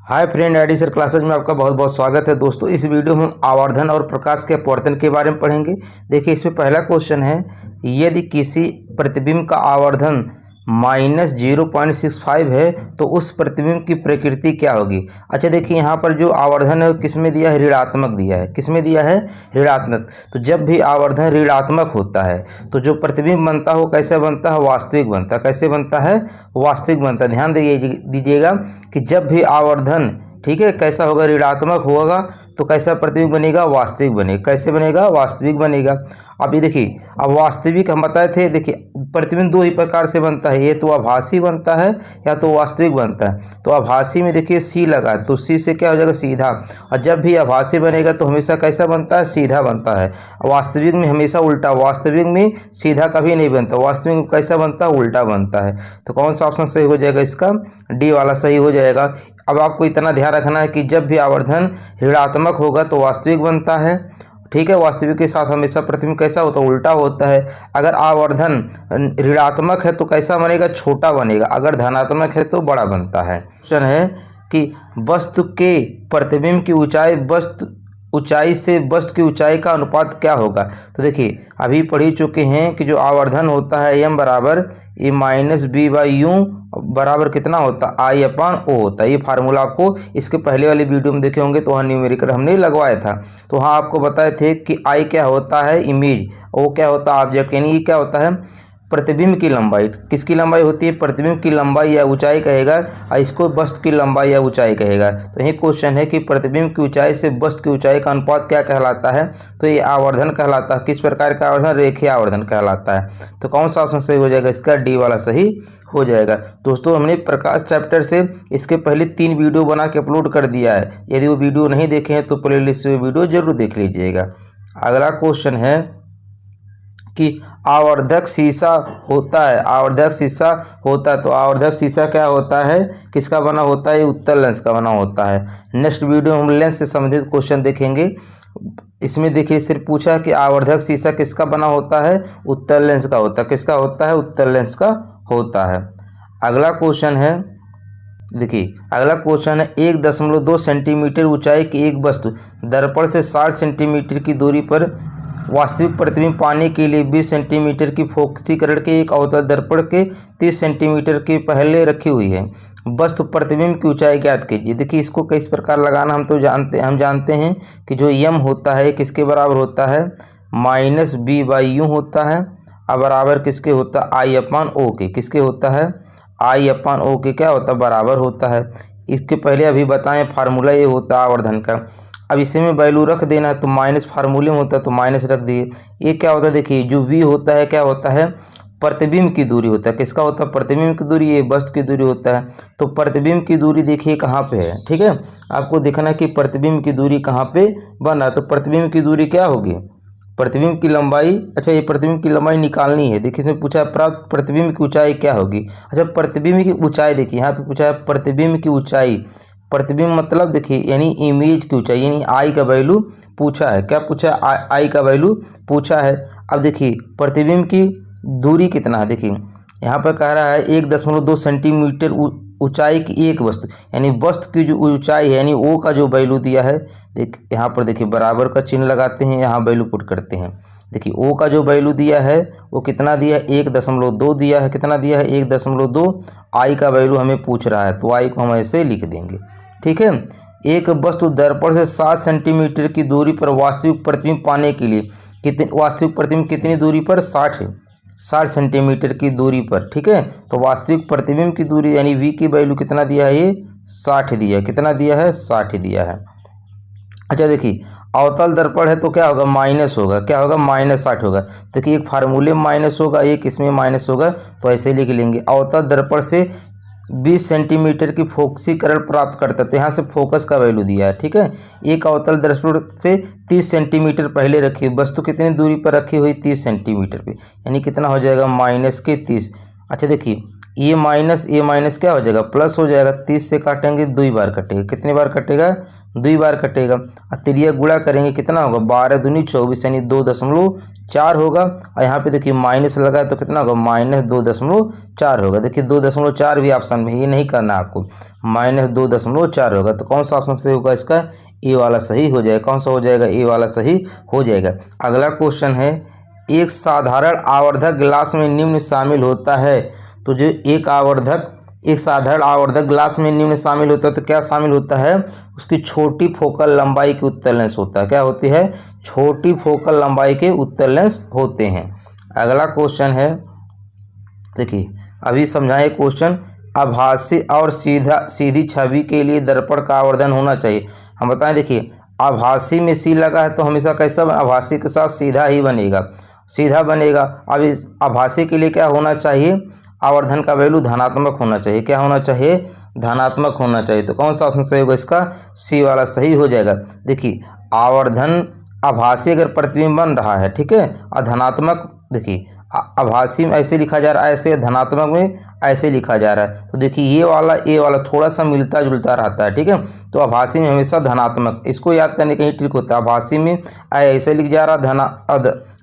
Hi friend, ID sir classes में आपका बहुत बहुत स्वागत है। दोस्तों, इस वीडियो में हम आवर्धन और प्रकाश के अपवर्तन के बारे में पढ़ेंगे। देखिए, इसमें पहला क्वेश्चन है, यदि किसी प्रतिबिंब का आवर्धन -0.65 है तो उस प्रतिबिंब की प्रकृति क्या होगी। अच्छा, देखिए यहाँ पर जो आवर्धन है वो किस में दिया है, ऋणात्मक दिया है। किस में दिया है, ऋणात्मक। तो जब भी आवर्धन ऋणात्मक होता है तो जो प्रतिबिंब बनता है वो कैसे बनता है, वास्तविक बनता है। कैसे बनता है, वास्तविक बनता है। ध्यान दीजिएगा कि जब भी आवर्धन, ठीक है, कैसा होगा, ऋणात्मक होगा तो कैसा प्रतिबिंब बनेगा, वास्तविक बनेगा। कैसे बनेगा, वास्तविक बनेगा। अब ये देखिए, अब वास्तविक हम बताए थे। देखिए, प्रतिबिंब दो ही प्रकार से बनता है, ये तो आभासी बनता है या तो वास्तविक बनता है। तो आभासी में देखिए सी लगा, तो सी से क्या हो जाएगा, सीधा। और जब भी आभासी बनेगा तो हमेशा कैसा बनता है, सीधा बनता है। वास्तविक में हमेशा उल्टा, वास्तविक में सीधा कभी नहीं बनता, वास्तविक में कैसा बनता है, उल्टा बनता है। तो कौन सा ऑप्शन सही हो जाएगा, इसका डी वाला सही हो जाएगा। अब आपको इतना ध्यान रखना है कि जब भी आवर्धन ऋणात्मक होगा तो वास्तविक बनता है, ठीक है। वास्तविक के साथ हमेशा प्रतिबिंब कैसा होता है, उल्टा होता है। अगर आवर्धन ऋणात्मक है तो कैसा बनेगा, छोटा बनेगा। अगर धनात्मक है तो बड़ा बनता है। क्वेश्चन है कि वस्तु के प्रतिबिंब की ऊंचाई से वस्तु की ऊंचाई का अनुपात क्या होगा। तो देखिए, अभी पढ़ ही चुके हैं कि जो आवर्धन होता है m बराबर a-b/u बराबर कितना होता है, I/O होता है। ये फार्मूला आपको इसके पहले वाले वीडियो में देखे होंगे, तो वहाँ न्यूमेरिकल हमने लगवाया था। तो वहाँ आपको बताए थे कि I क्या होता है, इमेज, O क्या होता है, ऑब्जेक्ट। यानी ये क्या होता है, प्रतिबिंब की लंबाई। किसकी लंबाई होती है, प्रतिबिंब की लंबाई या ऊंचाई कहेगा, और इसको वस्तु की लंबाई या ऊंचाई कहेगा। तो यही क्वेश्चन है कि प्रतिबिंब की ऊंचाई से वस्तु की ऊंचाई का अनुपात क्या कहलाता है। तो ये आवर्धन कहलाता है। किस प्रकार का आवर्धन, रेखीय आवर्धन कहलाता है। तो कौन सा ऑप्शन सही हो जाएगा, इसका डी वाला सही हो जाएगा। दोस्तों, हमने प्रकाश चैप्टर से इसके पहले 3 वीडियो बना के अपलोड कर दिया है। यदि वो वीडियो नहीं देखे हैं तो प्लेलिस्ट से वो वीडियो जरूर देख लीजिएगा। अगला क्वेश्चन है कि आवर्धक शीशा होता है, आवर्धक शीशा होता है तो आवर्धक शीशा क्या होता है, किसका बना होता है, उत्तल लेंस का बना होता है। नेक्स्ट वीडियो हम लेंस से संबंधित क्वेश्चन देखेंगे। इसमें देखिए, सिर्फ पूछा कि आवर्धक शीशा किसका बना होता है, उत्तल लेंस का होता है। किसका होता है, उत्तल लेंस का होता है। अगला क्वेश्चन है, देखिए अगला क्वेश्चन है, 1.2 सेंटीमीटर ऊंचाई की एक वस्तु दर्पण से 60 सेंटीमीटर की दूरी पर वास्तविक प्रतिबिंब पाने के लिए 20 सेंटीमीटर की फोकसीकरण के एक अवतल दर्पण के 30 सेंटीमीटर के पहले रखी हुई है। वस्तु प्रतिबिंब की ऊंचाई ज्ञात कीजिए। देखिए, इसको किस प्रकार लगाना हम जानते हैं कि जो m होता है किसके बराबर होता है, -b/u होता है। अब बराबर किसके होता है, I/O के। किसके होता है, I/O के क्या होता है, बराबर होता है। इसके पहले अभी बताएं फार्मूला ये होता है आवर्धन का। अब इसे में वैल्यू रख देना है तो माइनस फार्मूले में होता है तो माइनस रख दिए। ये क्या होता है, देखिए जो v होता है क्या होता है, प्रतिबिंब की दूरी होता है। किसका होता है, प्रतिबिंब की दूरी, ये वस्तु की दूरी होता है। तो प्रतिबिंब की दूरी देखिए कहाँ पे है, ठीक है। आपको देखना है कि प्रतिबिंब की दूरी कहाँ पे बन रहा है। तो प्रतिबिंब की दूरी क्या होगी, प्रतिबिंब की लंबाई। अच्छा, ये प्रतिबिंब की लंबाई निकालनी है। देखिए, इसमें पूछा है प्राप्त प्रतिबिंब की ऊंचाई क्या होगी। अच्छा, प्रतिबिंब की ऊंचाई देखिए, यहाँ पे पूछा है प्रतिबिंब की ऊंचाई। प्रतिबिंब मतलब देखिए यानी इमेज की ऊंचाई, यानी आई का वैल्यू पूछा है। क्या पूछा है, आई का वैल्यू पूछा है। अब देखिए प्रतिबिंब की दूरी कितना है, देखिए यहाँ पर कह रहा है 1.2 सेंटीमीटर ऊंचाई की एक वस्तु, यानी वस्तु की जो ऊंचाई है, यानी ओ का जो वैल्यू दिया है, देख यहाँ पर देखिए बराबर का चिन्ह लगाते हैं, यहाँ वैल्यू पुट करते हैं। देखिए ओ का जो वैल्यू दिया है वो कितना दिया है, 1.2 दिया है। कितना दिया है, 1.2। आई का वैल्यू हमें पूछ रहा है तो आई को हम ऐसे लिख देंगे, ठीक है। एक वस्तु दर्पण से 7 सेंटीमीटर की दूरी पर वास्तविक प्रतिबिंब पाने के लिए वास्तविक प्रतिबिंब कितनी दूरी पर, 60 सेंटीमीटर की दूरी पर, ठीक है। तो वास्तविक प्रतिबिंब की दूरी यानी v की वैल्यू कितना दिया है, ये 60 दिया है। कितना दिया है, 60 दिया है। अच्छा, देखिए अवतल दर्पण है तो क्या होगा, माइनस होगा। क्या होगा, -60 होगा। देखिए एक फार्मूले में माइनस होगा, एक इसमें माइनस होगा, तो ऐसे लिख लेंगे। अवतल दर्पण से 20 सेंटीमीटर की फोकसीकरण प्राप्त करता है, तो यहाँ से फोकस का वैल्यू दिया है, ठीक है। एक अवतल दर्पण से 30 सेंटीमीटर पहले रखी हुई वस्तु कितनी दूरी पर रखी हुई, 30 सेंटीमीटर पे, यानी कितना हो जाएगा, -30। अच्छा, देखिए ए माइनस क्या हो जाएगा, प्लस हो जाएगा। 30 से काटेंगे 2 बार कटेगा, कितनी बार कटेगा, 2 बार कटेगा। और त्रिया गुणा करेंगे कितना होगा, 12 दूनी 24 यानी 2.4 होगा। और यहाँ पे देखिए माइनस लगा है तो कितना होगा, -2.4 होगा। देखिए 2.4 भी ऑप्शन में, ये नहीं करना आपको, -2.4 होगा। तो कौन सा ऑप्शन सही होगा इसका, ए वाला सही हो जाएगा। कौन सा हो जाएगा, ए वाला सही हो जाएगा। अगला क्वेश्चन है, एक साधारण आवर्धक ग्लास में निम्न शामिल होता है। तो जो एक साधारण आवर्धक ग्लास में निम्न शामिल होता है तो क्या शामिल होता है, उसकी छोटी फोकल लंबाई के उत्तल लेंस होता है। क्या होती है, छोटी फोकल लंबाई के उत्तल लेंस होते हैं। अगला क्वेश्चन है, देखिए अभी समझाएं क्वेश्चन, आभासी और सीधी छवि के लिए दर्पण का आवर्धन होना चाहिए। हम बताएं, देखिए आभासी में सी लगा है तो हमेशा कैसा, आभासी के साथ सीधा ही बनेगा, सीधा बनेगा। अब इस आभासी के लिए क्या होना चाहिए, आवर्धन का वैल्यू धनात्मक होना चाहिए। क्या होना चाहिए, धनात्मक होना चाहिए। तो कौन सा ऑप्शन सही होगा इसका, सी वाला सही हो जाएगा। देखिए आवर्धन आभासी अगर प्रतिबिंब बन रहा है, ठीक है, और धनात्मक, देखिए आभासी में ऐसे लिखा जा रहा है, ऐसे धनात्मक में ऐसे लिखा जा रहा है। तो देखिए ये वाला ए वाला थोड़ा सा मिलता जुलता रहता है, ठीक है। तो आभासी में हमेशा धनात्मक, इसको याद करने का ही ट्रिक होता है। आभासी में ऐसे लिख जा रहा,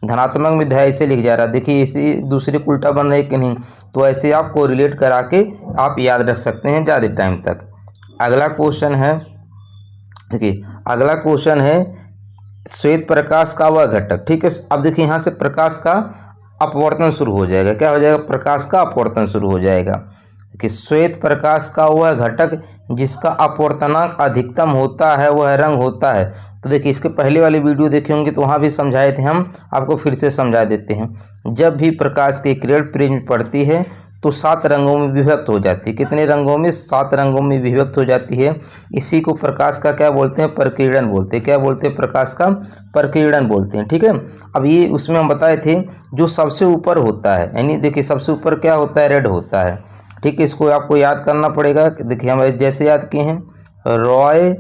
धनात्मक में ऐसे लिख जा रहा है। देखिए इसी दूसरे उल्टा बन रहा है कि नहीं, तो ऐसे आप कोरिलेट करा के आप याद रख सकते हैं ज़्यादा टाइम तक। अगला क्वेश्चन है, देखिए अगला क्वेश्चन है, श्वेत प्रकाश का वह घटक, ठीक है। अब देखिए यहाँ से प्रकाश का अपवर्तन शुरू हो जाएगा। क्या हो जाएगा, प्रकाश का अपवर्तन शुरू हो जाएगा। कि श्वेत प्रकाश का वह घटक जिसका अपवर्तनांक अधिकतम होता है वह रंग होता है। तो देखिए इसके पहले वाली वीडियो देखे होंगे तो वहाँ भी समझाए थे, हम आपको फिर से समझा देते हैं। जब भी प्रकाश की किरण प्रिज्म पड़ती है तो 7 रंगों में विभक्त हो जाती है। कितने रंगों में, 7 रंगों में विभक्त हो जाती है। इसी को प्रकाश का क्या बोलते हैं, प्रकीर्णन बोलते हैं। क्या बोलते हैं, प्रकाश का प्रकीर्णन बोलते हैं, ठीक है। अब ये उसमें हम बताए थे, जो सबसे ऊपर होता है, यानी देखिए सबसे ऊपर क्या होता है, रेड होता है, ठीक है। इसको आपको याद करना पड़ेगा। देखिए हम जैसे याद किए हैं, रॉय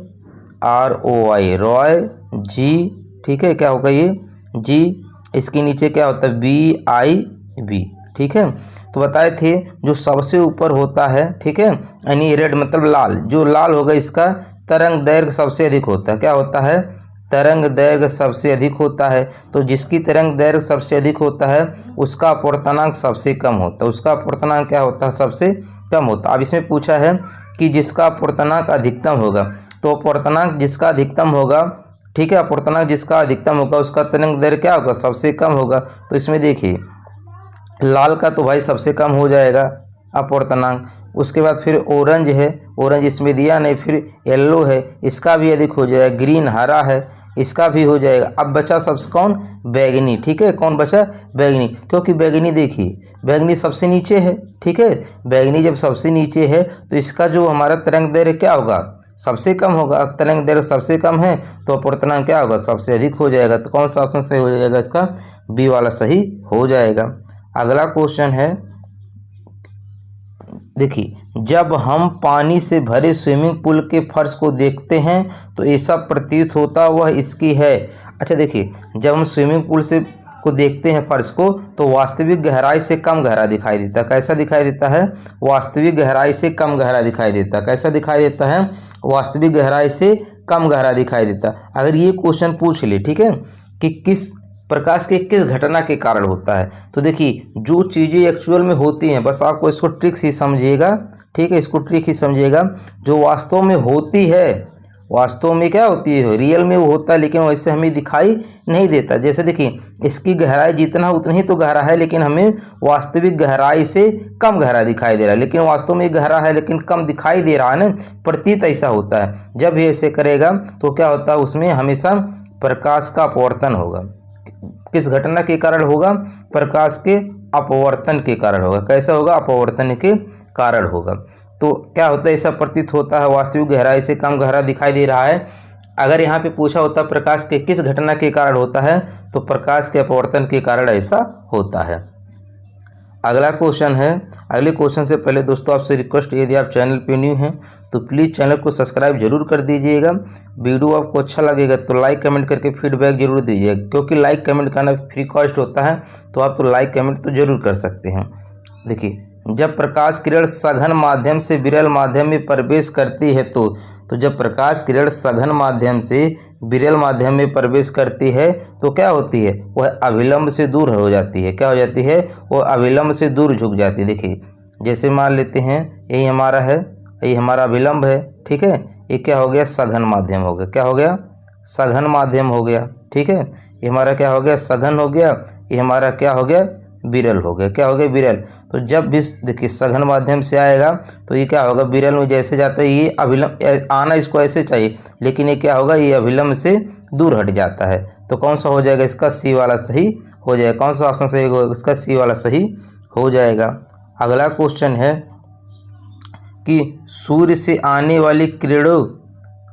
ROY, रॉय जी, ठीक है। क्या होगा ये जी, इसके नीचे क्या होता है BIB, ठीक है। तो बताए थे जो सबसे ऊपर होता है, ठीक है, यानी रेड मतलब लाल, जो लाल होगा इसका तरंग दैर्घ्य सबसे अधिक होता है। क्या होता है, तरंग दैर्घ्य सबसे अधिक होता है। तो जिसकी तरंग दैर्घ्य सबसे अधिक होता है उसका अपवर्तनांक सबसे कम होता है। उसका अपवर्तनांक क्या होता है, सबसे कम होता है। अब इसमें पूछा है कि जिसका अपवर्तनांक अधिकतम होगा, तो अपवर्तनांक जिसका अधिकतम होगा, ठीक है, अपवर्तनांक जिसका अधिकतम होगा उसका तरंग दैर्घ्य क्या होगा, सबसे कम होगा। तो इसमें देखिए लाल का तो भाई सबसे कम हो जाएगा अपवर्तनांक। उसके बाद फिर ऑरेंज है, ऑरेंज इसमें दिया नहीं, फिर येलो है, इसका भी अधिक हो जाएगा। ग्रीन हरा है, इसका भी हो जाएगा। अब बचा सबसे कौन, बैगनी, ठीक है। कौन बचा, बैगनी, क्योंकि बैगनी देखिए बैगनी सबसे नीचे है, ठीक है। बैगनी जब सबसे नीचे है तो इसका जो हमारा तरंग दैर्घ्य क्या होगा, सबसे कम होगा। तरंग दैर्घ्य सबसे कम है तो अपवर्तनांक क्या होगा, सबसे अधिक हो जाएगा। तो कौन सा ऑप्शन सही हो जाएगा इसका, बी वाला सही हो जाएगा। अगला क्वेश्चन है, देखिए जब हम पानी से भरे स्विमिंग पूल के फर्श को देखते हैं तो ऐसा प्रतीत होता वह इसकी है। अच्छा देखिए जब हम स्विमिंग पूल से को देखते हैं फर्श को तो वास्तविक गहराई से कम गहरा दिखाई देता है। कैसा दिखाई देता है, वास्तविक गहराई से कम गहरा दिखाई देता है। कैसा दिखाई देता है, वास्तविक गहराई से कम गहरा दिखाई देता है। अगर ये क्वेश्चन पूछ ले, ठीक है, कि किस प्रकाश के किस घटना के कारण होता है, तो देखिए जो चीज़ें एक्चुअल में होती हैं, बस आपको इसको ट्रिक्स ही समझिएगा, ठीक है, इसको ट्रिक ही समझिएगा। जो वास्तव में होती है, वास्तव में क्या होती है, रियल में वो होता है, लेकिन वैसे हमें दिखाई नहीं देता। जैसे देखिए इसकी गहराई जितना उतना ही तो गहरा है, लेकिन हमें वास्तविक गहराई से कम गहरा दिखाई दे रहा है, लेकिन वास्तव में गहरा है लेकिन कम दिखाई दे रहा है ना, प्रतीत ऐसा होता है। जब ये ऐसे करेगा तो क्या होता है, उसमें हमेशा प्रकाश का अपवर्तन होगा। किस घटना के कारण होगा, प्रकाश के अपवर्तन के कारण होगा। कैसा होगा, अपवर्तन के कारण होगा। तो क्या होता है, ऐसा प्रतीत होता है वास्तविक गहराई से कम गहरा दिखाई दे रहा है। अगर यहाँ पे पूछा होता प्रकाश के किस घटना के कारण होता है, तो प्रकाश के अपवर्तन के कारण ऐसा होता है। अगला क्वेश्चन है, अगले क्वेश्चन से पहले दोस्तों आपसे रिक्वेस्ट, यदि आप चैनल पे न्यू हैं तो प्लीज़ चैनल को सब्सक्राइब जरूर कर दीजिएगा। वीडियो आपको अच्छा लगेगा तो लाइक कमेंट करके फीडबैक जरूर दीजिएगा, क्योंकि लाइक कमेंट करना फ्री कॉस्ट होता है, तो आप तो लाइक कमेंट तो जरूर कर सकते हैं। देखिए जब प्रकाश किरण सघन माध्यम से विरल माध्यम में प्रवेश करती है तो जब प्रकाश किरण सघन माध्यम से विरल माध्यम में प्रवेश करती है तो क्या होती है, वह अभिलंब से दूर हो जाती है। क्या हो जाती है, वह अभिलंब से दूर झुक जाती है। देखिए जैसे मान लेते हैं यही हमारा है, यही हमारा अभिलंब है, ठीक है। ये क्या हो गया, सघन माध्यम हो गया। क्या हो गया, सघन माध्यम हो गया, ठीक है। ये हमारा क्या हो गया, सघन हो गया। ये हमारा क्या हो गया, विरल हो गया। क्या हो गया, विरल। तो जब भी देखिए सघन माध्यम से आएगा तो ये क्या होगा, विरल में जैसे जाता है ये अभिलंब आना इसको ऐसे चाहिए, लेकिन ये क्या होगा, ये अभिलंब से दूर हट जाता है। तो कौन सा हो जाएगा, इसका सी वाला सही हो जाएगा। कौन सा ऑप्शन सही होगा, इसका सी वाला सही हो जाएगा। अगला क्वेश्चन है कि सूर्य से आने वाली किरणों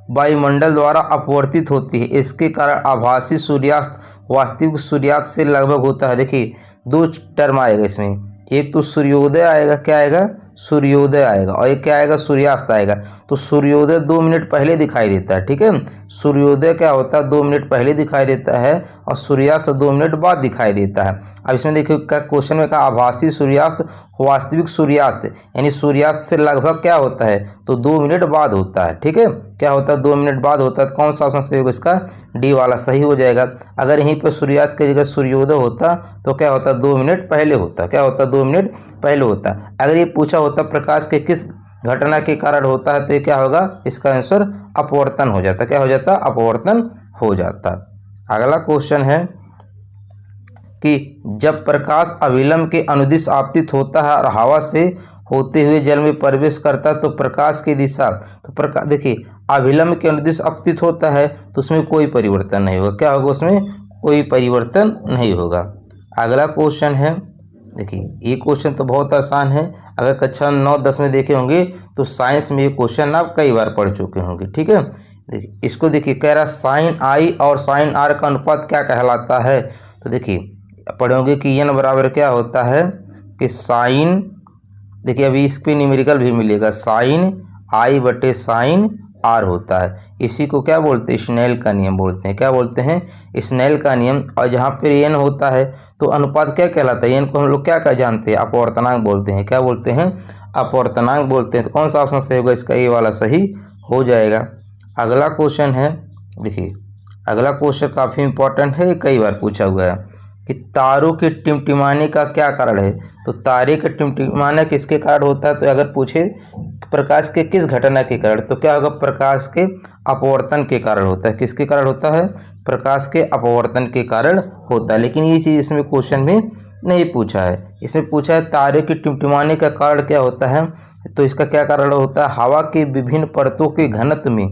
वायुमंडल द्वारा अपवर्तित होती है, इसके कारण आभासी सूर्यास्त वास्तविक सूर्यास्त से लगभग होता है। देखिए दो टर्म आएगा इसमें, एक तो सूर्योदय आएगा, क्या आएगा, सूर्योदय आएगा, और एक क्या आएगा, सूर्यास्त आएगा। तो सूर्योदय 2 मिनट पहले दिखाई देता है, ठीक है। सूर्योदय क्या होता है, 2 मिनट पहले दिखाई देता है, और सूर्यास्त 2 मिनट बाद दिखाई देता है। अब इसमें देखिए क्या क्वेश्चन में कहा, आभासी सूर्यास्त वास्तविक सूर्यास्त, यानी सूर्यास्त से लगभग क्या होता है, तो 2 मिनट बाद होता है, ठीक है। क्या होता है, 2 मिनट बाद होता है। तो कौन सा ऑप्शन सही होगा, इसका डी वाला सही हो जाएगा। अगर यहीं पर सूर्यास्त की जगह सूर्योदय होता तो क्या होता, 2 मिनट पहले होता। क्या होता, 2 मिनट पहले होता। अगर ये पूछा होता प्रकाश के किस घटना के कारण होता है तो ये क्या होगा, इसका आंसर अपवर्तन हो जाता। क्या हो जाता, अपवर्तन हो जाता। अगला क्वेश्चन है कि जब प्रकाश अभिलंब के अनुदिश आपतित होता है और हवा से होते हुए जल में प्रवेश करता है तो प्रकाश की दिशा, तो प्रकाश देखिए अभिलंब के अनुदिश आपतित होता है तो उसमें कोई परिवर्तन नहीं होगा। क्या होगा, उसमें कोई परिवर्तन नहीं होगा। अगला क्वेश्चन है, देखिए ये क्वेश्चन तो बहुत आसान है, अगर कक्षा 9-10 में देखे होंगे तो साइंस में ये क्वेश्चन आप कई बार पढ़ चुके होंगे, ठीक है। देखिए इसको देखिए कह रहा साइन आई और साइन आर का अनुपात क्या कहलाता है। तो देखिए पढ़ोगे कि एन बराबर क्या होता है कि साइन, देखिए अभी इस पे न्यूमेरिकल भी मिलेगा, साइन आई बटे साइन आर होता है। इसी को क्या बोलते हैं, स्नेल का नियम बोलते हैं। क्या बोलते हैं, स्नेल का नियम। और जहाँ पर एन होता है तो अनुपात क्या कहलाता है, एन को हम लोग क्या जानते हैं, अपवर्तनांक बोलते हैं। क्या बोलते हैं, अपवर्तनांक बोलते हैं। तो कौन सा ऑप्शन सही होगा, इसका ए वाला सही हो जाएगा। अगला क्वेश्चन है, देखिए अगला क्वेश्चन काफ़ी इंपॉर्टेंट है, कई बार पूछा हुआ है कि तारों के टिमटिमाने का क्या कारण है। तो तारे का टिमटिमाना किसके कारण होता है, तो अगर पूछे प्रकाश के किस घटना के कारण, तो क्या होगा, प्रकाश के अपवर्तन के कारण होता है। किसके कारण होता है, प्रकाश के अपवर्तन के कारण होता है। लेकिन ये चीज़ इसमें क्वेश्चन में नहीं पूछा है। इसमें पूछा है तारे के टिमटिमाने का कारण क्या होता है, तो इसका क्या कारण होता है, हवा के विभिन्न परतों के घनत्व में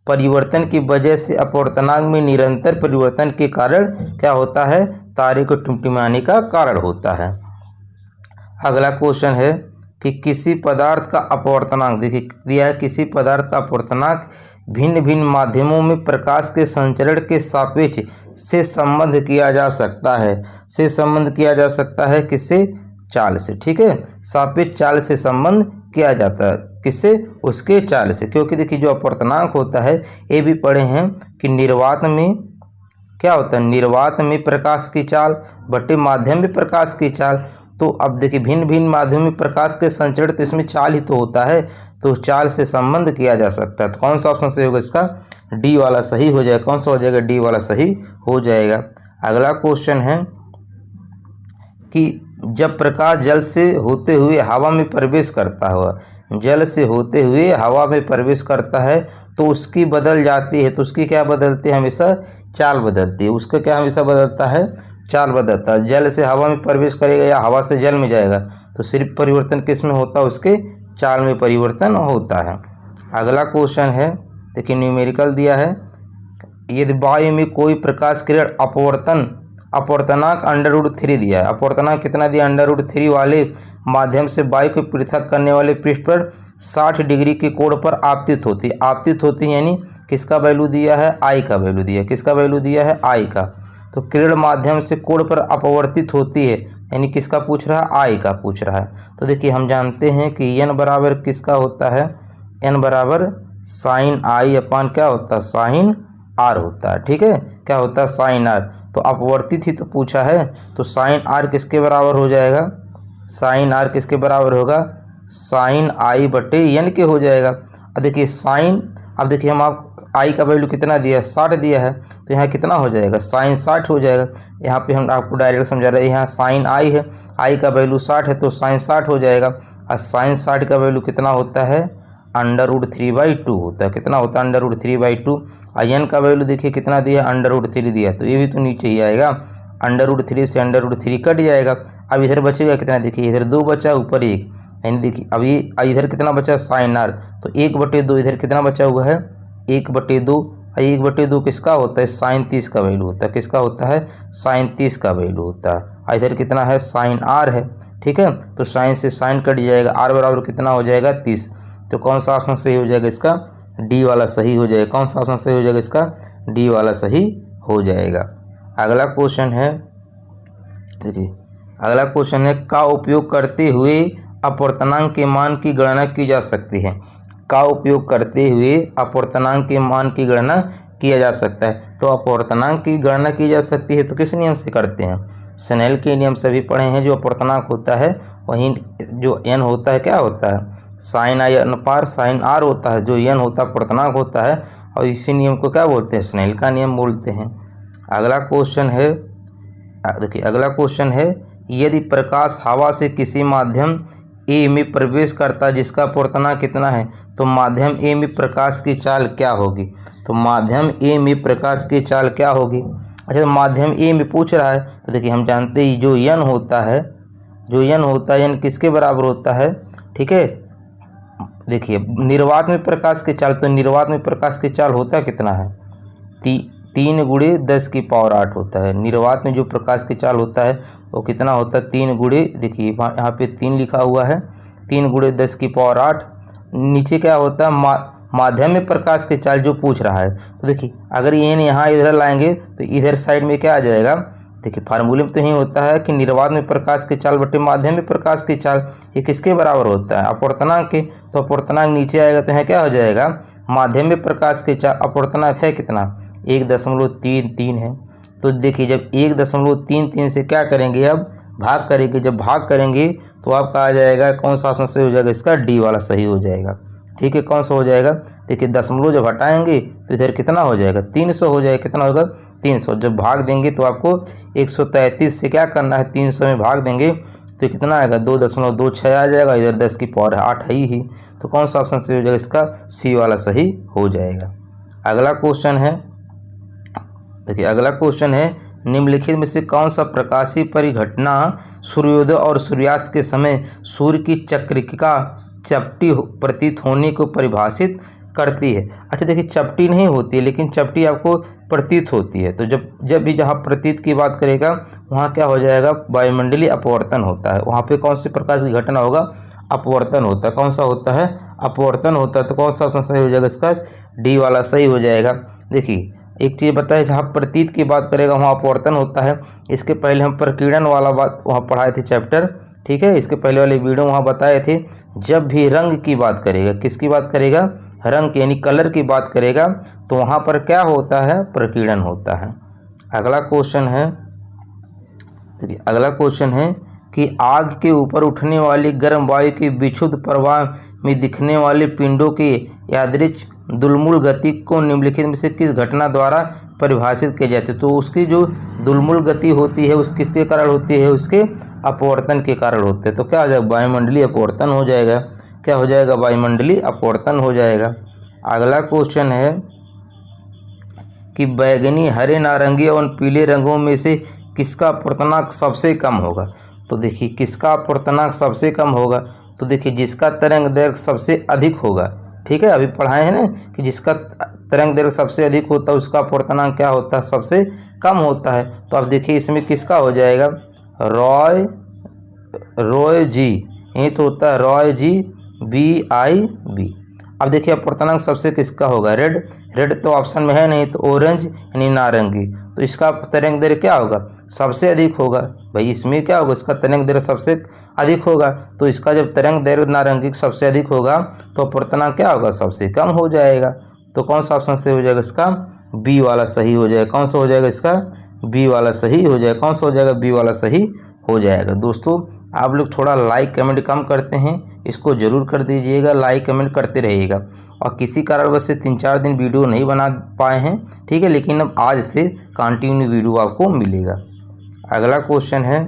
परिवर्तन की वजह से अपवर्तनांक में निरंतर परिवर्तन के कारण क्या होता है, तारे को टिमटिमाने का कारण होता है। अगला क्वेश्चन है कि किसी पदार्थ का अपवर्तनांक, देखिए दिया है किसी पदार्थ का अपवर्तनांक भिन्न भिन्न माध्यमों में प्रकाश के संचरण के सापेक्ष से संबंध किया जा सकता है। से संबंध किया जा सकता है किससे, चाल से, ठीक है। सापेक्ष चाल से संबंध किया जाता है, किससे, उसके चाल से। क्योंकि देखिए जो अपवर्तनांक होता है ये भी पढ़े हैं कि निर्वात में क्या होता है, निर्वात में प्रकाश की चाल बटे माध्यम में प्रकाश की चाल। तो अब देखिए भिन्न भिन्न माध्यम में प्रकाश के संचरण, तो इसमें चाल ही तो होता है, तो चाल से संबंध किया जा सकता है। तो कौन सा ऑप्शन सही होगा, इसका डी वाला सही हो जाएगा। कौन सा हो जाएगा, डी वाला सही हो जाएगा। अगला क्वेश्चन है कि जब प्रकाश जल से होते हुए हवा में प्रवेश करता हुआ, जल से होते हुए हवा में प्रवेश करता है तो उसकी बदल जाती है, तो उसकी क्या बदलती है, हमेशा चाल बदलती है। उसका क्या हमेशा बदलता है, चाल बदलता है। जल से हवा में प्रवेश करेगा या हवा से जल में जाएगा तो सिर्फ परिवर्तन किस में होता है, उसके चाल में परिवर्तन होता है। अगला क्वेश्चन है, देखिए न्यूमेरिकल दिया है, यदि वायु में कोई प्रकाश किरण अपवर्तनांक √3 दिया है। अपवर्तनांक कितना दिया, √3 वाले माध्यम से वायु को पृथक करने वाले पृष्ठ पर 60 डिग्री के कोण पर आपतित होती है। आपतित होती है यानी किसका वैल्यू दिया है, आई का वैल्यू दिया है। किसका वैल्यू दिया है, आई का। तो किरण माध्यम से कोण पर अपवर्तित होती है यानी किसका पूछ रहा है, आई का पूछ रहा है। तो देखिए हम जानते हैं कि एन बराबर किसका होता है, एन बराबर साइन आई अपान क्या होता है, साइन आर होता है, ठीक है। क्या होता है, साइन आर। तो अपवर्तित ही तो पूछा है, तो साइन आर किसके बराबर हो जाएगा, साइन आर किसके बराबर होगा, साइन आई बटे एन के हो जाएगा। अब देखिए साइन, अब देखिए हम आप आई का वैल्यू कितना दिया है, 60 दिया है, तो यहाँ कितना हो जाएगा, साइन 60 हो जाएगा। यहाँ पे हम आपको डायरेक्ट समझा रहे हैं, यहाँ साइन आई है, आई का वैल्यू 60 है तो साइन 60 हो जाएगा। और साइन 60 का वैल्यू कितना होता है, √3/2 होता है। कितना होता है, √3/2। और एन का वैल्यू देखिए कितना दिया, √3 दिया, तो ये भी तो नीचे ही आएगा, √3 से √3 कट जाएगा। अब इधर बचेगा कितना, देखिए इधर 2 बचा, ऊपर 1, यानी देखिए अब ये इधर कितना बचा, साइन आर, तो 1/2 इधर कितना बचा हुआ है, 1/2। 1/2 किसका होता है, साइन 30 का वैल्यू होता है। किसका होता है, साइन 30 का वैल्यू होता है। इधर कितना है, साइन आर है, ठीक है, तो साइन से साइन कट जाएगा, आर बराबर कितना हो जाएगा, 30। तो कौन सा ऑप्शन सही हो जाएगा, इसका डी वाला सही हो जाएगा। कौन सा ऑप्शन सही हो जाएगा, इसका डी वाला सही हो जाएगा। अगला क्वेश्चन है, देखिए अगला क्वेश्चन है, का उपयोग करते हुए अपवर्तनांक के मान की गणना की जा सकती है। का उपयोग करते हुए अपवर्तनांक के मान की गणना किया जा सकता है। तो अपवर्तनांक की गणना की जा सकती है तो किस नियम से करते हैं, स्नेल के नियम से भी पढ़े हैं। जो अपवर्तनांक होता है वहीं जो एन होता है क्या होता है, साइन आई अनुपार साइन आर होता है। जो एन होता है अपवर्तनांक होता है, और इसी नियम को क्या बोलते हैं, स्नेल का नियम बोलते हैं। अगला क्वेश्चन है, देखिए अगला क्वेश्चन है, यदि प्रकाश हवा से किसी माध्यम ए में प्रवेश करता है जिसका अपवर्तनांक कितना है, तो माध्यम ए में प्रकाश की चाल क्या होगी। तो माध्यम ए में प्रकाश की चाल क्या होगी। अच्छा, माध्यम ए में पूछ रहा है, तो देखिए हम जानते ही जो एन होता है, जो एन होता है, एन किसके बराबर होता है, ठीक है। देखिए निर्वात में प्रकाश की चाल, तो निर्वात में प्रकाश की चाल होता है कितना है, 3 × 10⁸ होता है। निर्वात में जो प्रकाश की चाल होता है वो कितना होता है, 3 × देखिए यहाँ पे 3 लिखा हुआ है, 3 × 10⁸। नीचे क्या होता है, माध्यम में प्रकाश की चाल जो पूछ रहा है। तो देखिए अगर एन यहाँ इधर लाएंगे तो इधर साइड में क्या आ जाएगा, देखिए फार्मूले में तो यही होता है कि निर्वात में प्रकाश की चाल बटे माध्यम में प्रकाश की चाल, ये किसके बराबर होता है, अपवर्तनांक के। तो अपवर्तनांक नीचे आएगा तो यहाँ क्या हो जाएगा, माध्यम में प्रकाश की चाल, अपवर्तनांक है कितना, 1.33 है। तो देखिए जब 1.33 से क्या करेंगे, अब भाग करेंगे, जब भाग करेंगे तो आपका आ जाएगा, कौन सा ऑप्शन सही हो जाएगा, इसका डी वाला सही हो जाएगा। ठीक है, कौन सा हो जाएगा, देखिए दशमलव जब हटाएंगे तो इधर कितना हो जाएगा, 300 हो जाएगा। कितना होगा, 300। जब भाग देंगे तो आपको 133 से क्या करना है, 300 में भाग देंगे तो कितना आएगा, 2.26 आ जाएगा। इधर 10⁸ है ही, तो कौन सा ऑप्शन सही हो जाएगा, इसका सी वाला सही हो जाएगा। अगला क्वेश्चन है, देखिए अगला क्वेश्चन है, निम्नलिखित में से कौन सा प्रकाशीय परिघटना सूर्योदय और सूर्यास्त के समय सूर्य की चक्रिका चपटी प्रतीत होने को परिभाषित करती है। अच्छा देखिए चपटी नहीं होती है, लेकिन चपटी आपको प्रतीत होती है। तो जब भी जहाँ प्रतीत की बात करेगा वहाँ क्या हो जाएगा, वायुमंडलीय अपवर्तन होता है। वहाँ पे कौन सी प्रकाश की घटना होगा, अपवर्तन होता है। कौन सा होता है, अपवर्तन होता है। तो कौन सा ऑप्शन सही हो जाएगा, इसका डी वाला सही हो जाएगा। देखिए एक चीज़ बताए, जहाँ प्रतीत की बात करेगा वहाँ अपवर्तन होता है। इसके पहले हम प्रकीर्णन वाला बात वहाँ पढ़ाए थे चैप्टर, ठीक है, इसके पहले वाले वीडियो वहाँ बताए थे। जब भी रंग की बात करेगा, किसकी बात करेगा, रंग यानी कलर की बात करेगा, तो वहाँ पर क्या होता है, प्रकीर्णन होता है। अगला क्वेश्चन है, देखिए अगला क्वेश्चन है कि आग के ऊपर उठने वाली गर्म वायु की विक्षुब्ध प्रवाह में दिखने वाले पिंडों की यादृच्छिक दुलमुल गति को निम्नलिखित में से किस घटना द्वारा परिभाषित किया जाता है। तो उसकी जो दुलमुल गति होती है उस किसके कारण होती है, उसके अपवर्तन के कारण होते हैं। तो क्या हो जाएगा, वायुमंडलीय अपवर्तन हो जाएगा। क्या हो जाएगा, वायुमंडलीय अपवर्तन हो जाएगा। अगला क्वेश्चन है कि बैगनी, हरे, नारंगी और पीले रंगों में से किसका अपवर्तनांक सबसे कम होगा। तो देखिए किसका अपवर्तनांक सबसे कम होगा, तो देखिए जिसका तरंग दैर्घ्य सबसे अधिक होगा। ठीक है, अभी पढ़ाए हैं ना कि जिसका तरंग दैर्घ्य सबसे अधिक होता है उसका अपवर्तनांक क्या होता है, सबसे कम होता है। तो अब देखिए इसमें किसका हो जाएगा, रॉय जी, यही तो होता है रॉय जी BIB। अब देखिए अपवर्तनांक सबसे किसका होगा, रेड तो ऑप्शन में है नहीं, तो ऑरेंज यानी नारंगी। तो इसका तरंग दैर्घ्य क्या होगा, सबसे अधिक होगा। भाई इसमें क्या होगा, इसका तरंग दैर्घ्य सबसे अधिक होगा। तो इसका जब तरंग दैर्घ्य नारंगी सबसे अधिक होगा तो अपवर्तनांक क्या होगा, सबसे कम हो जाएगा। तो कौन सा ऑप्शन सही हो जाएगा, इसका बी वाला सही हो जाएगा। कौन सा हो जाएगा, इसका बी वाला सही हो जाएगा। कौन सा हो जाएगा, बी वाला सही हो जाएगा। दोस्तों आप लोग थोड़ा लाइक कमेंट कम करते हैं, इसको ज़रूर कर दीजिएगा, लाइक कमेंट करते रहिएगा। और किसी कारणवश से 3-4 दिन वीडियो नहीं बना पाए हैं, ठीक है, लेकिन अब आज से कंटिन्यू वीडियो आपको मिलेगा। अगला क्वेश्चन है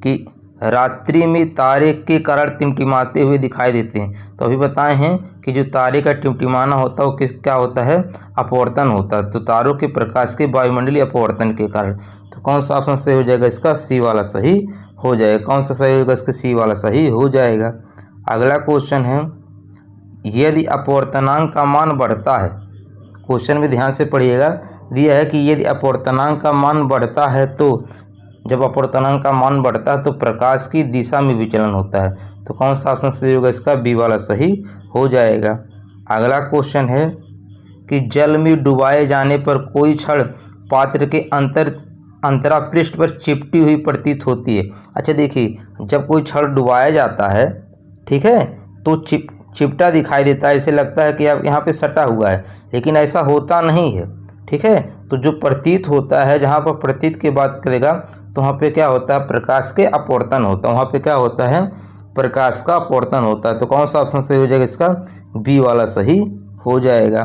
कि रात्रि में तारे के कारण टिमटिमाते हुए दिखाई देते हैं। तो अभी बताए हैं कि जो तारे का टिमटिमाना होता है वो क्या होता है, अपवर्तन होता है। तो तारों के प्रकाश के वायुमंडलीय अपवर्तन के कारण। तो कौन सा ऑप्शन सही हो जाएगा इसका, सी वाला सही हो जाएगा। कौन सा सही होगा इसका, सी वाला सही हो जाएगा। अगला क्वेश्चन है, यदि अपवर्तनांक का मान बढ़ता है, क्वेश्चन में ध्यान से पढ़िएगा, दिया है कि यदि अपवर्तनांक का मान बढ़ता है तो जब अपवर्तनांक का मान बढ़ता है तो प्रकाश की दिशा में विचलन होता है। तो कौन सा ऑप्शन सही होगा इसका, बी वाला सही हो जाएगा। अगला क्वेश्चन है कि जल में डुबाए जाने पर कोई छड़ पात्र के अंतरा पृष्ठ पर चिपटी हुई प्रतीत होती है। अच्छा देखिए, जब कोई छड़ डुबाया जाता है, ठीक है, तो चिपटा दिखाई देता है, ऐसे लगता है कि अब यहाँ पे सटा हुआ है, लेकिन ऐसा होता नहीं है, ठीक है। तो जो प्रतीत होता है, जहाँ पर प्रतीत की बात करेगा तो वहाँ पे क्या होता है, प्रकाश के अपवर्तन होता है, वहाँ पे क्या होता है, प्रकाश का अपवर्तन होता है। तो कौन सा ऑप्शन सही हो जाएगा इसका, बी वाला सही हो जाएगा।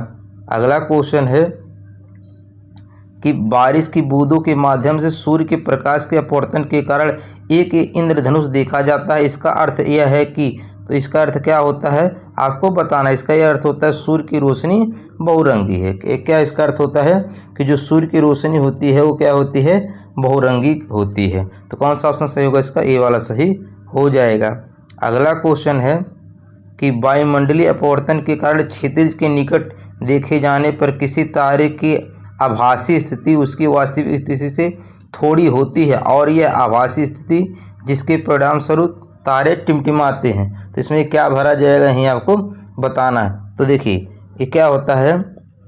अगला क्वेश्चन है कि बारिश की बूंदों के माध्यम से सूर्य के प्रकाश के अपवर्तन के कारण एक इंद्रधनुष देखा जाता है। इसका अर्थ यह है कि, तो इसका अर्थ क्या होता है आपको बताना। इसका यह अर्थ होता है सूर्य की रोशनी बहुरंगी है। क्या इसका अर्थ होता है कि जो सूर्य की रोशनी होती है वो क्या होती है, बहुरंगी होती है। तो कौन सा ऑप्शन सही होगा इसका, ए वाला सही हो जाएगा। अगला क्वेश्चन है कि वायुमंडलीय अपवर्तन के कारण क्षितिज के निकट देखे जाने पर किसी तारे की आभासी स्थिति उसकी वास्तविक स्थिति से थोड़ी होती है और यह आभासी स्थिति जिसके परिणाम स्वरूप तारे टिमटिमाते हैं। तो इसमें क्या भरा जाएगा यही आपको बताना है। तो देखिए ये क्या होता है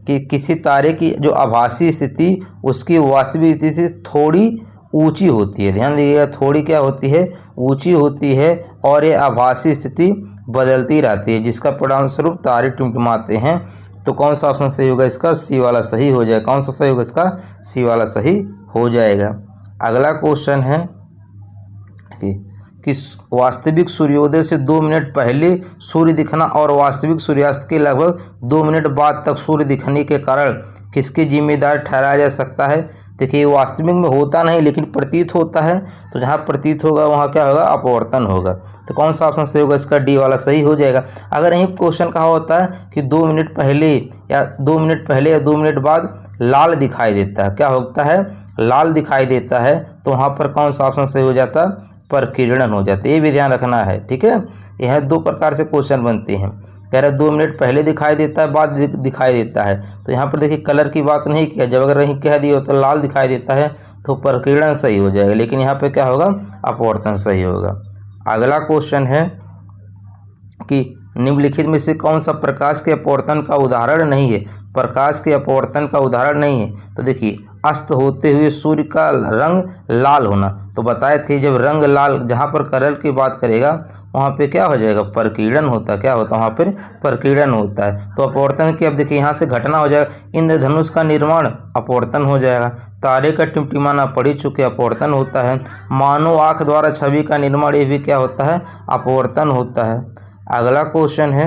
कि किसी तारे की जो आभासी स्थिति उसकी वास्तविक स्थिति से थोड़ी ऊंची होती है। ध्यान दीजिएगा, थोड़ी क्या होती है, ऊंची होती है और ये आभासी स्थिति बदलती रहती है जिसका परिणाम स्वरूप तारे टिमटिमाते हैं। तो कौन सा ऑप्शन सही होगा इसका, सी वाला सही हो जाएगा। कौन सा सही होगा इसका, सी वाला सही हो जाएगा। अगला क्वेश्चन है कि वास्तविक सूर्योदय से 2 मिनट पहले सूर्य दिखना और वास्तविक सूर्यास्त के लगभग 2 मिनट बाद तक सूर्य दिखने के कारण किसके जिम्मेदार ठहराया जा सकता है। देखिए वास्तविक में होता नहीं लेकिन प्रतीत होता है, तो जहाँ प्रतीत होगा वहाँ क्या होगा, अपवर्तन होगा। तो कौन सा ऑप्शन सही होगा इसका, डी वाला सही हो जाएगा। अगर यही क्वेश्चन कहा होता है कि 2 मिनट पहले या 2 मिनट पहले या 2 मिनट बाद लाल दिखाई देता है, क्या होता है, लाल दिखाई देता है, तो वहाँ पर कौन सा ऑप्शन सही हो जाता, प्रकीर्णन हो जाता है। ये भी ध्यान रखना है, ठीक है। यह 2 प्रकार से क्वेश्चन बनते हैं। कह रहे 2 मिनट पहले दिखाई देता है, बाद दिखाई देता है। तो यहाँ पर देखिए कलर की बात नहीं किया, जब अगर यहीं कह दिया तो लाल दिखाई देता है तो प्रकीर्णन सही हो जाएगा, लेकिन यहाँ पे क्या होगा, अपवर्तन सही होगा। अगला क्वेश्चन है कि निम्नलिखित में से कौन सा प्रकाश के अपवर्तन का उदाहरण नहीं है, प्रकाश के अपवर्तन का उदाहरण नहीं है। तो देखिए अस्त होते हुए सूर्य का रंग लाल होना, तो बताए थे जब रंग लाल, जहाँ पर कलर की बात करेगा वहाँ पे क्या हो जाएगा, प्रकीर्णन होता है। क्या होता है वहाँ पर, प्रकीर्णन होता है। तो अपवर्तन की अब देखिए यहाँ से घटना हो जाएगा, इंद्रधनुष का निर्माण अपवर्तन हो जाएगा, तारे का टिमटिमाना पढ़ चुके अपवर्तन होता है, मानव आँख द्वारा छवि का निर्माण ये भी क्या होता है, अपवर्तन होता है। अगला क्वेश्चन है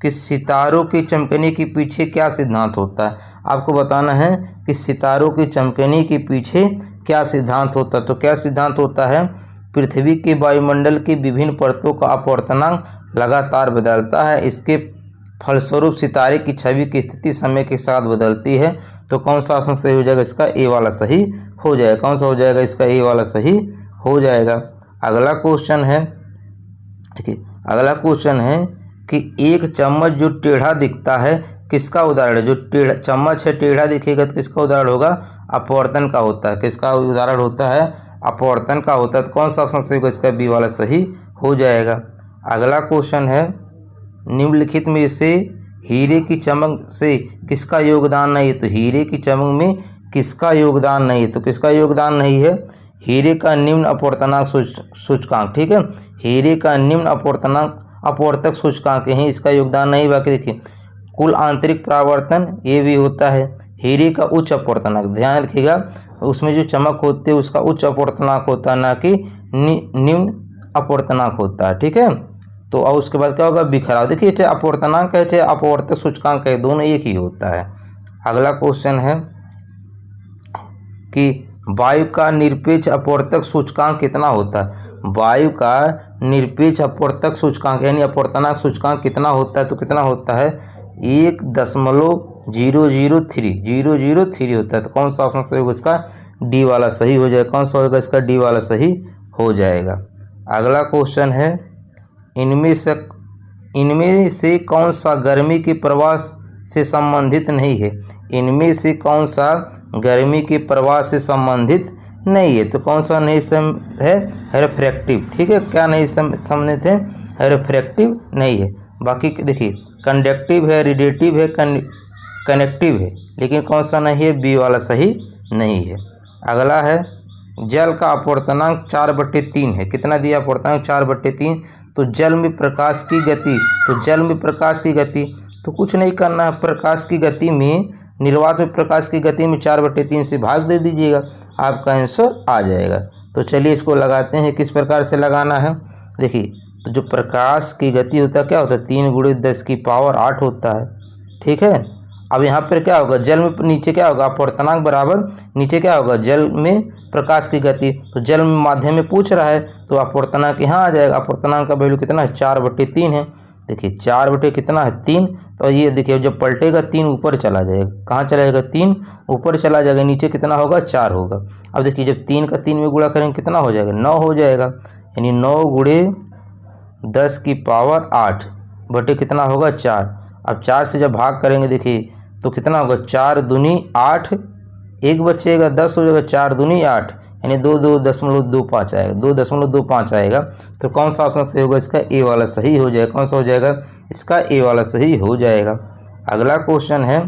कि सितारों की चमकने के पीछे क्या सिद्धांत होता है। आपको बताना है कि सितारों की चमकने के पीछे क्या सिद्धांत होता है। तो क्या सिद्धांत होता है, पृथ्वी के वायुमंडल की विभिन्न परतों का अपवर्तनांक लगातार बदलता है, इसके फलस्वरूप सितारे की छवि की स्थिति समय के साथ बदलती है। तो कौन सा ऑप्शन सही हो जाएगा इसका, ए वाला सही हो जाएगा। कौन सा हो जाएगा इसका, ए वाला सही हो जाएगा। अगला क्वेश्चन है, ठीक है, अगला क्वेश्चन है कि एक चम्मच जो टेढ़ा दिखता है किसका उदाहरण है। जो चम्मच है टेढ़ा दिखेगा तो किसका उदाहरण होगा, अपवर्तन का होता है। किसका उदाहरण होता है, अपवर्तन का होता है। तो कौन सा ऑप्शन सही होगा इसका, बी वाला सही हो जाएगा। अगला क्वेश्चन है, निम्नलिखित में से हीरे की चमक से किसका योगदान नहीं है। तो हीरे की चमक में किसका योगदान नहीं है, तो किसका योगदान नहीं है, हीरे का निम्न अपवर्तनांक सूचकांक, ठीक है, हीरे का निम्न अपवर्तक सूचकांक ही इसका योगदान नहीं। बाकी देखिए कुल आंतरिक परावर्तन ये भी होता है, हीरे का उच्च अपवर्तनांक, ध्यान रखिएगा उसमें जो चमक होती है उसका उच्च अपवर्तनांक होता है, ना कि निम्न अपवर्तनांक होता है। ठीक है, तो और उसके बाद क्या होगा, बिखराव। देखिए चाहे अपवर्तनांक है चाहे अपवर्तक सूचकांक है, दोनों एक ही होता है। अगला क्वेश्चन है कि वायु का निरपेक्ष अपवर्तक सूचकांक कितना होता है। वायु का निरपेक्ष अपवर्तक सूचकांक यानी अपवर्तनांक सूचकांक कितना होता है, तो कितना होता है 1.003 होता है। तो कौन सा ऑप्शन सही होगा इसका, डी वाला सही हो जाएगा। कौन सा होगा इसका, डी वाला सही हो जाएगा। अगला क्वेश्चन है इनमें से कौन सा गर्मी के प्रवाह से संबंधित नहीं है। इनमें से कौन सा गर्मी के प्रवाह से संबंधित नहीं है, तो कौन सा नहीं है, रिफ्रैक्टिव। ठीक है, क्या नहीं संबंधित है, रिफ्रैक्टिव नहीं है। बाकी देखिए कंडक्टिव है, रेडिएटिव है, कनेक्टिव है, लेकिन कौन सा नहीं है, बी वाला सही नहीं है। अगला है जल का अपवर्तनांक 4/3 है। कितना दिया अपवर्तनांक, 4/3। तो जल में प्रकाश की गति, तो कुछ नहीं करना है, प्रकाश की गति में, निर्वात में प्रकाश की गति में 4/3 से भाग दे दीजिएगा, आपका आंसर आ जाएगा। तो चलिए इसको लगाते हैं, किस प्रकार से लगाना है। देखिए तो जो प्रकाश की गति होता है क्या होता है, 3 × 10⁸ होता है। ठीक है, अब यहाँ पर क्या होगा, जल में नीचे क्या होगा, अपवर्तनांक बराबर नीचे क्या होगा, जल में प्रकाश की गति। तो जल में माध्यम में पूछ रहा है, तो अपवर्तनांक यहाँ आ जाएगा। अपवर्तनांक का वैल्यू कितना है, 4/3 है। देखिए 4 कितना है, 3। तो ये देखिए जब पलटेगा 3 ऊपर चला जाएगा। कहाँ चला जाएगा, 3 ऊपर चला जाएगा, नीचे कितना होगा, 4 होगा। अब देखिए जब 3 का 3 में गुणा करेंगे कितना हो जाएगा, 9 हो जाएगा। यानी 9 × 10⁸ बटे कितना होगा, 4। अब 4 से जब भाग करेंगे देखिए तो कितना होगा, 4 दूनी 8, 1 बचेगा, 10 हो जाएगा, 4 दूनी 8, यानी 2.25 आएगा, 2.25 आएगा। तो कौन सा ऑप्शन सही होगा, इसका ए वाला सही हो जाएगा। कौन सा हो जाएगा, इसका ए वाला सही हो जाएगा। अगला क्वेश्चन है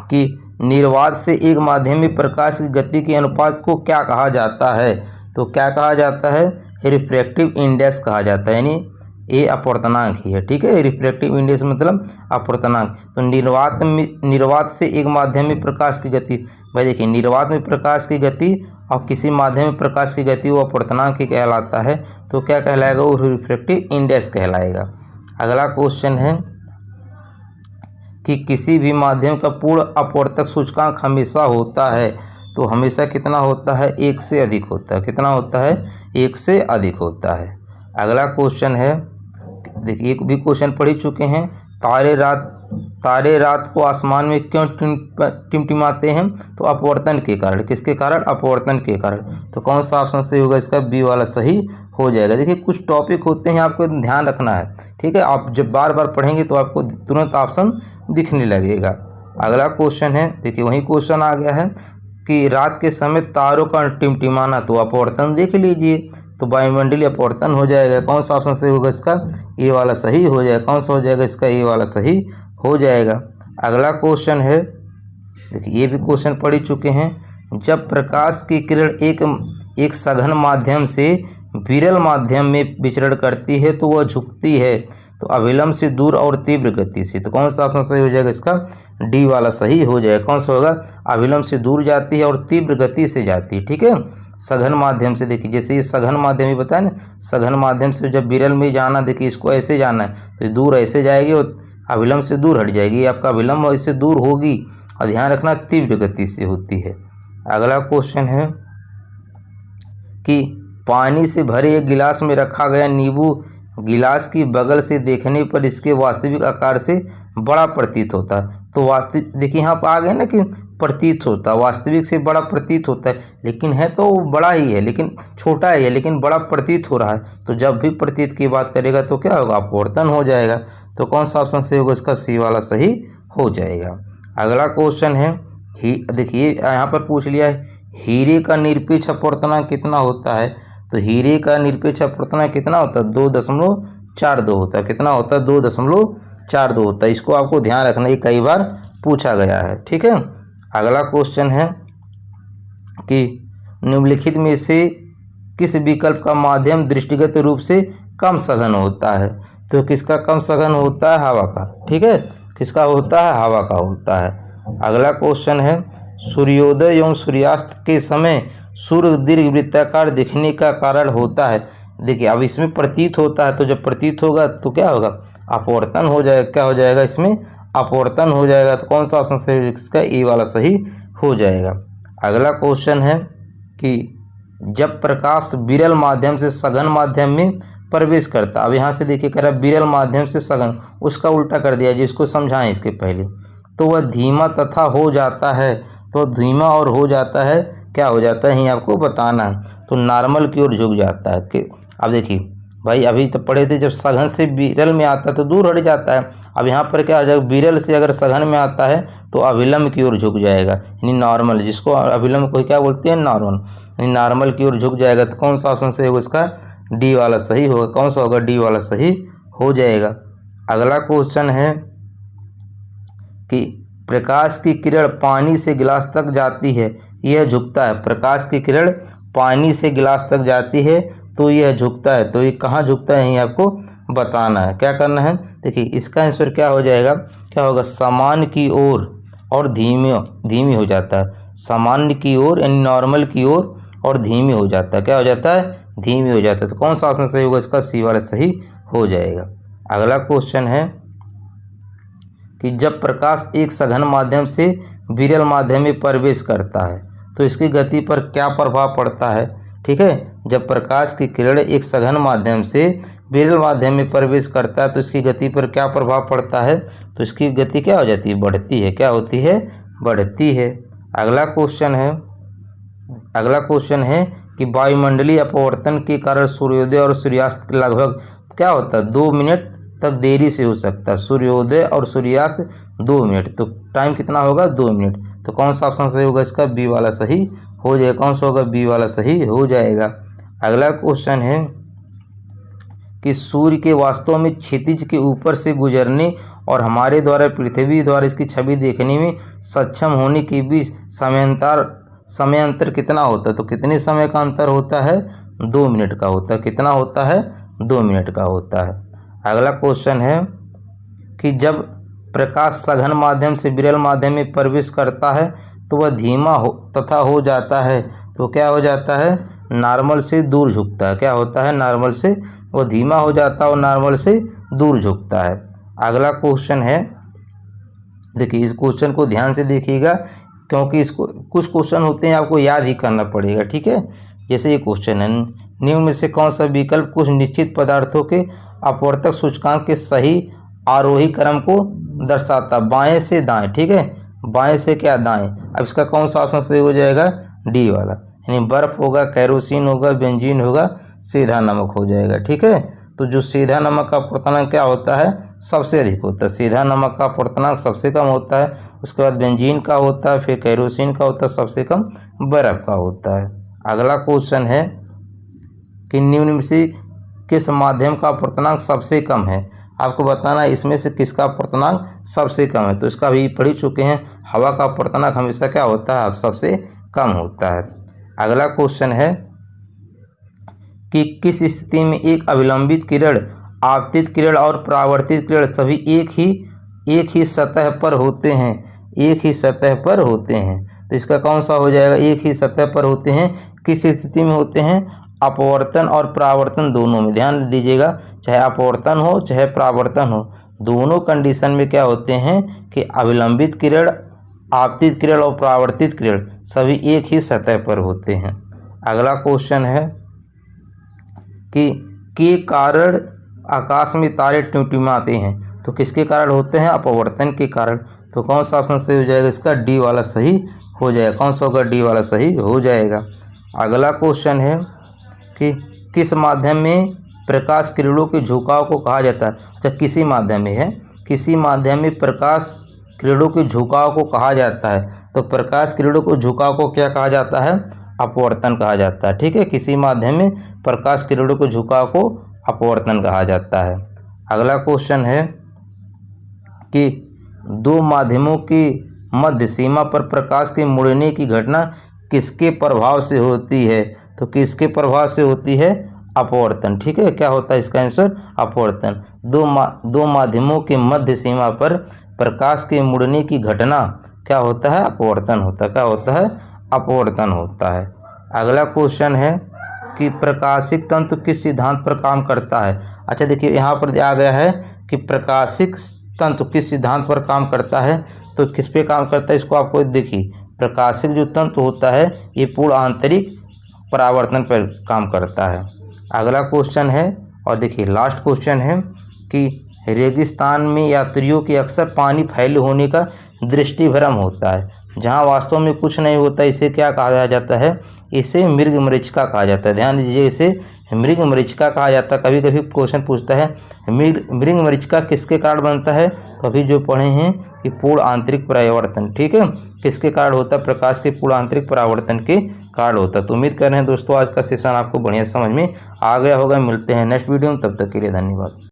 कि निर्वात से एक माध्यम में प्रकाश की गति के अनुपात को क्या कहा जाता है। तो क्या कहा जाता है, रिफ्रैक्टिव इंडेक्स कहा जाता है, यानी ये अपवर्तनांक ही है। ठीक है, रिफ्रैक्टिव इंडेक्स मतलब अपवर्तनांक। तो निर्वात से एक माध्यम में प्रकाश की गति, भाई देखिए निर्वात में प्रकाश की गति और किसी माध्यम में प्रकाश की गति वो अपवर्तनांक ही कहलाता है। तो क्या कहलाएगा, वो रिफ्रैक्टिव इंडेक्स कहलाएगा। अगला क्वेश्चन है कि किसी भी माध्यम का पूर्ण अपवर्तक सूचकांक हमेशा होता है। तो हमेशा कितना होता है, 1 से अधिक होता है। कितना होता है, 1 से अधिक होता है। अगला क्वेश्चन है, देखिए एक भी क्वेश्चन पढ़ ही चुके हैं, तारे रात को आसमान में क्यों टिमटिमाते हैं। तो अपवर्तन के कारण। किसके कारण, अपवर्तन के कारण। तो कौन सा ऑप्शन सही होगा, इसका बी वाला सही हो जाएगा। देखिए कुछ टॉपिक होते हैं आपको ध्यान रखना है। ठीक है, आप जब बार बार पढ़ेंगे तो आपको तुरंत ऑप्शन दिखने लगेगा। अगला क्वेश्चन है, देखिए वही क्वेश्चन आ गया है कि रात के समय तारों का टिमटिमाना, तो अपवर्तन देख लीजिए, तो वायुमंडलीय अपवर्तन हो जाएगा। कौन सा ऑप्शन सही होगा, इसका ए वाला सही हो जाएगा। कौन सा हो जाएगा, इसका ए वाला सही हो जाएगा। अगला क्वेश्चन है, देखिए ये भी क्वेश्चन पढ़ ही चुके हैं। जब प्रकाश की किरण एक सघन माध्यम से विरल माध्यम में विचरण करती है तो वह झुकती है, तो अविलंब से दूर और तीव्र गति से। तो कौन सा ऑप्शन सही हो जाएगा, इसका डी वाला सही हो जाएगा। कौन सा होगा, अविलंब से दूर जाती है और तीव्र गति से जाती है। ठीक है, सघन माध्यम से। देखिए जैसे ये सघन माध्यम ही बताया ना, सघन माध्यम से जब विरल में जाना, देखिए इसको ऐसे जाना है तो दूर ऐसे जाएगी और अविलंब से दूर हट जाएगी। आपका अविलंब इससे दूर होगी, और ध्यान रखना तीव्र गति से होती है। अगला क्वेश्चन है कि पानी से भरे एक गिलास में रखा गया नींबू गिलास की बगल से देखने पर इसके वास्तविक आकार से बड़ा प्रतीत होता है। तो वास्तविक देखिए यहाँ पर आ गए ना कि प्रतीत होता है, वास्तविक से बड़ा प्रतीत होता है, लेकिन है तो बड़ा ही है, लेकिन छोटा ही है, लेकिन बड़ा प्रतीत हो रहा है। तो जब भी प्रतीत की बात करेगा तो क्या होगा, अपवर्तन हो जाएगा। तो कौन सा ऑप्शन सही होगा, इसका सी वाला सही हो जाएगा। अगला क्वेश्चन है, देखिए यहाँ पर पूछ लिया है हीरे का निरपेक्ष अपवर्तनांक कितना होता है। तो हीरे का निरपेक्ष अपवर्तनांक कितना होता है, 2.42 होता है। कितना होता है, 2.42 होता है। इसको आपको ध्यान रखना, ये कई बार पूछा गया है। ठीक है, अगला क्वेश्चन है कि निम्नलिखित में से किस विकल्प का माध्यम दृष्टिगत रूप से कम सघन होता है। तो किसका कम सघन होता है, हवा का। ठीक है, किसका होता है, हवा का होता है। अगला क्वेश्चन है सूर्योदय एवं सूर्यास्त के समय सूर्य दीर्घवृत्ताकार दिखने का कारण होता है। देखिए अब इसमें प्रतीत होता है, तो जब प्रतीत होगा तो क्या होगा, अपवर्तन हो जाएगा। क्या हो जाएगा, इसमें अपवर्तन हो जाएगा। तो कौन सा ऑप्शन सही है, इसका ए वाला सही हो जाएगा। अगला क्वेश्चन है कि जब प्रकाश विरल माध्यम से सघन माध्यम में प्रवेश करता, अब यहाँ से देखिए कह रहा है विरल माध्यम से सघन, उसका उल्टा कर दिया, जिसको समझाएं इसके पहले। तो वह धीमा तथा हो जाता है, तो धीमा और हो जाता है, क्या हो जाता है, यही आपको बताना है। तो नॉर्मल की ओर झुक जाता है। कि अब देखिए भाई अभी तो पढ़े थे, जब सघन से विरल में आता है तो दूर हट जाता है। अब यहाँ पर क्या हो जाएगा, विरल से अगर सघन में आता है तो अभिलंब की ओर झुक जाएगा, यानी नॉर्मल, जिसको अभिलंब को क्या बोलते हैं, नॉर्मल, यानी नॉर्मल की ओर झुक जाएगा। तो कौन सा ऑप्शन सही होगा, इसका डी वाला सही होगा। कौन सा होगा, डी वाला सही हो जाएगा। अगला क्वेश्चन है कि प्रकाश की किरण पानी से गिलास तक जाती है, यह झुकता है। प्रकाश की किरण पानी से गिलास तक जाती है तो यह झुकता है, तो ये कहाँ झुकता है, यही आपको बताना है। क्या करना है, देखिए इसका आंसर क्या हो जाएगा, क्या होगा, सामान्य की ओर और धीमी हो जाता है। सामान्य की ओर यानी नॉर्मल की ओर और धीमी हो जाता है। क्या हो जाता है, धीमी हो जाता है। तो कौन सा ऑप्शन सही होगा, इसका सी वाला सही हो जाएगा। अगला क्वेश्चन है कि जब प्रकाश एक सघन माध्यम से विरल माध्यम में प्रवेश करता है तो इसकी गति पर क्या प्रभाव पड़ता है। ठीक है, जब प्रकाश की किरण एक सघन माध्यम से विरल माध्यम में प्रवेश करता है तो इसकी गति पर क्या प्रभाव पड़ता है, तो इसकी गति क्या हो जाती है, बढ़ती है। क्या होती है, बढ़ती है। अगला क्वेश्चन है कि वायुमंडलीय अपवर्तन के कारण सूर्योदय और सूर्यास्त लगभग क्या होता है, 2 मिनट तक देरी से हो सकता है। सूर्योदय और सूर्यास्त 2 मिनट, तो टाइम कितना होगा, 2 मिनट। तो कौन सा ऑप्शन सही होगा, इसका बी वाला सही हो जाएगा। कौन सा होगा, बी वाला सही हो जाएगा। अगला क्वेश्चन है कि सूर्य के वास्तव में क्षितिज के ऊपर से गुजरने और हमारे द्वारा पृथ्वी द्वारा इसकी छवि देखने में सक्षम होने के बीच समय अंतर कितना होता है, तो कितने समय का अंतर होता है, 2 मिनट का होता है। कितना होता है, 2 मिनट का होता है। अगला क्वेश्चन है कि जब प्रकाश सघन माध्यम से विरल माध्यम में प्रवेश करता है तो वह धीमा तथा हो जाता है, तो क्या हो जाता है, नॉर्मल से दूर झुकता है। क्या होता है, नॉर्मल से वो धीमा हो जाता है और नॉर्मल से दूर झुकता है। अगला क्वेश्चन है, देखिए इस क्वेश्चन को ध्यान से देखिएगा क्योंकि इसको कुछ क्वेश्चन होते हैं आपको याद ही करना पड़ेगा। ठीक है, जैसे ये क्वेश्चन है, निम्न में से कौन सा विकल्प कुछ निश्चित पदार्थों के अपवर्तक सूचकांक के सही आरोही क्रम को दर्शाता, बाएं से दाएं। ठीक है, बाएं से क्या, दाएं। अब इसका कौन सा ऑप्शन सही हो जाएगा, डी वाला, यानी बर्फ होगा, कैरोसिन होगा, बेंजीन होगा, सीधा नमक हो जाएगा। ठीक है, तो जो सीधा नमक का अपवर्तनांक क्या होता है, सबसे अधिक होता है। सीधा नमक का अपवर्तनांक सबसे कम होता है, उसके बाद बेंजीन का होता है, फिर कैरोसिन का होता है, सबसे कम बर्फ का होता है। अगला क्वेश्चन है कि निम्न में से किस माध्यम का अपवर्तनांक सबसे कम है। आपको बताना है इसमें से किसका अपवर्तनांक सबसे कम है, तो इसका भी पढ़ ही चुके हैं। हवा का अपवर्तनांक हमेशा क्या होता है, सबसे कम होता है। अगला क्वेश्चन है कि किस स्थिति में एक अविलंबित किरण, आपतित किरण और परावर्तित किरण सभी एक ही सतह पर होते हैं, एक ही सतह पर होते हैं। तो इसका कौन सा हो जाएगा, एक ही सतह पर होते हैं। किस स्थिति में होते हैं, अपवर्तन और परावर्तन दोनों में। ध्यान दीजिएगा, चाहे अपवर्तन हो चाहे परावर्तन हो, दोनों कंडीशन में क्या होते हैं कि अविलंबित किरण, आपतित किरण और परावर्तित किरण सभी एक ही सतह पर होते हैं। अगला क्वेश्चन है कि के कारण आकाश में तारे टिमटिमाते हैं, तो किसके कारण होते हैं, अपवर्तन के कारण। तो कौन सा ऑप्शन सही हो जाएगा, इसका डी वाला सही हो जाएगा। कौन सा होगा, डी वाला सही हो जाएगा। अगला क्वेश्चन है कि किस माध्यम में प्रकाश किरणों के झुकाव को कहा जाता है। अच्छा, किसी माध्यम में है, किसी माध्यम में प्रकाश किरणों के झुकाव को कहा जाता है, तो प्रकाश किरणों को झुकाव को क्या कहा जाता है, अपवर्तन कहा जाता है। ठीक है, किसी माध्यम में प्रकाश किरणों के झुकाव को अपवर्तन कहा जाता है। अगला क्वेश्चन है कि दो माध्यमों की मध्य सीमा पर प्रकाश के मुड़ने की घटना किसके प्रभाव से होती है, तो किसके प्रभाव से होती है, अपवर्तन। ठीक है, क्या होता है इसका आंसर, अपवर्तन। दो माध्यमों के मध्य सीमा पर प्रकाश के मुड़ने की घटना क्या होता है, अपवर्तन होता है। क्या होता है, अपवर्तन होता है। अगला क्वेश्चन है कि प्रकाशिक तंतु किस सिद्धांत पर काम करता है। अच्छा देखिए यहाँ पर आ गया है कि प्रकाशिक तंतु किस सिद्धांत पर काम करता है, तो किस पे काम करता है इसको आपको देखिए। प्रकाशिक जो तंतु होता है ये पूर्ण आंतरिक परावर्तन पर काम करता है। अगला क्वेश्चन है और देखिए लास्ट क्वेश्चन है कि रेगिस्तान में यात्रियों के अक्सर पानी फैले होने का दृष्टिभ्रम होता है, जहां वास्तव में कुछ नहीं होता। इसे क्या कहा जाता है, इसे मृगमरीचिका कहा जाता है। ध्यान दीजिए, इसे मृगमरीचिका कहा जाता है। कभी कभी क्वेश्चन पूछता है मृगमरीचिका किसके कारण बनता है, तो अभी जो पढ़े हैं कि पूर्ण आंतरिक परावर्तन, ठीक है, किसके कारण होता है, प्रकाश के पूर्ण आंतरिक परावर्तन के कारण होता है। तो उम्मीद कर रहे हैं दोस्तों आज का सेशन आपको बढ़िया समझ में आ गया होगा। मिलते हैं नेक्स्ट वीडियो में, तब तक के लिए धन्यवाद।